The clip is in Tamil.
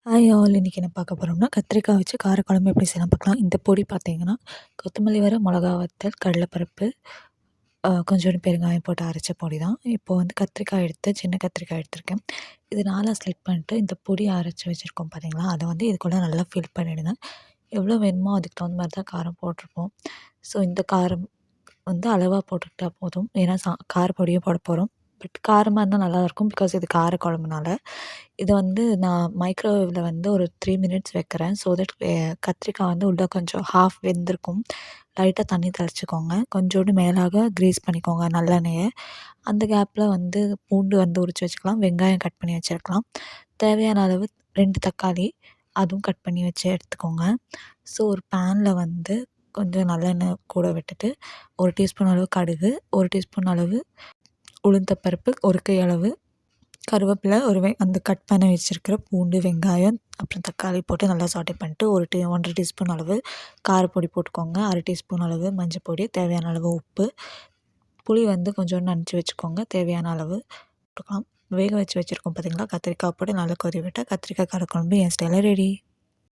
ஹாய் ஆல் இன்றைக்கி என்ன பார்க்க போகிறோம்னா கத்திரிக்காய் வச்சு காரக்குழம்பு எப்படி செய்யலாம் பார்க்கலாம். இந்த பொடி பார்த்தீங்கன்னா கொத்தமல்லி வர மிளகா வத்தல் கடலைப்பருப்பு கொஞ்சோண்டு பெருங்காயம் போட்டு அரைச்ச பொடி தான். இப்போது வந்து கத்திரிக்காய் சின்ன கத்திரிக்காய் எடுத்திருக்கேன். இது நாலாக ஸ்லிட் பண்ணிட்டு இந்த பொடி அரைச்சி வச்சுருக்கோம் பார்த்தீங்களா, அதை வந்து இதுக்குள்ளே நல்லா ஃபில் பண்ணிவிடுங்க. எவ்வளோ வேணுமோ அதுக்கு தகுந்த மாதிரி தான் காரம் போட்டிருப்போம். ஸோ இந்த காரம் வந்து அளவாக போட்டுக்கிட்டா போதும். ஏன்னா காரப்பொடியும் போட போகிறோம். பட் காரமாக இருந்தால் நல்லாயிருக்கும். பிகாஸ் இது கார குழம்புனால. இதை வந்து நான் மைக்ரோவேவில் வந்து ஒரு 3 மினிட்ஸ் வைக்கிறேன். ஸோ தட் கத்திரிக்காய் வந்து உள்ளே கொஞ்சம் ஹாஃப் வெந்திருக்கும். லைட்டாக தண்ணி தெளிச்சுக்கோங்க. கொஞ்சோண்டு மேலாக க்ரீஸ் பண்ணிக்கோங்க நல்லெண்ணெயை. அந்த கேப்பில் வந்து பூண்டு வந்து உரித்து வச்சுக்கலாம். வெங்காயம் கட் பண்ணி வச்சுருக்கலாம். தேவையான அளவு 2 தக்காளி அதுவும் கட் பண்ணி வச்சு எடுத்துக்கோங்க. ஸோ ஒரு பேனில் வந்து கொஞ்சம் நல்லெண்ணெய் கூட விட்டுட்டு 1 டீஸ்பூன் அளவு கடுகு, 1 டீஸ்பூன் அளவு உளுந்தப்பருப்பு, ஒரு கை அளவு கருவேப்பிலை, அந்த கட் பண்ணி வச்சுருக்கிற பூண்டு, வெங்காயம், அப்புறம் தக்காளி போட்டு நல்லா சாட்டே பண்ணிட்டு 1 டீஸ்பூன் அளவு காரப்பொடி போட்டுக்கோங்க. 1/2 டீஸ்பூன் அளவு மஞ்சள் பொடி, தேவையான அளவு உப்பு, புளி வந்து கொஞ்சோண்டு நனைச்சி வச்சுக்கோங்க. தேவையான அளவு போட்டுக்கலாம். வேக வச்சு வச்சுருக்கோம் பார்த்தீங்களா, கத்திரிக்காய் போட்டு நல்லா கொதி விட்டால் கத்திரிக்காய் காரக்குழம்பு என் ஸ்டைலில் ரெடி.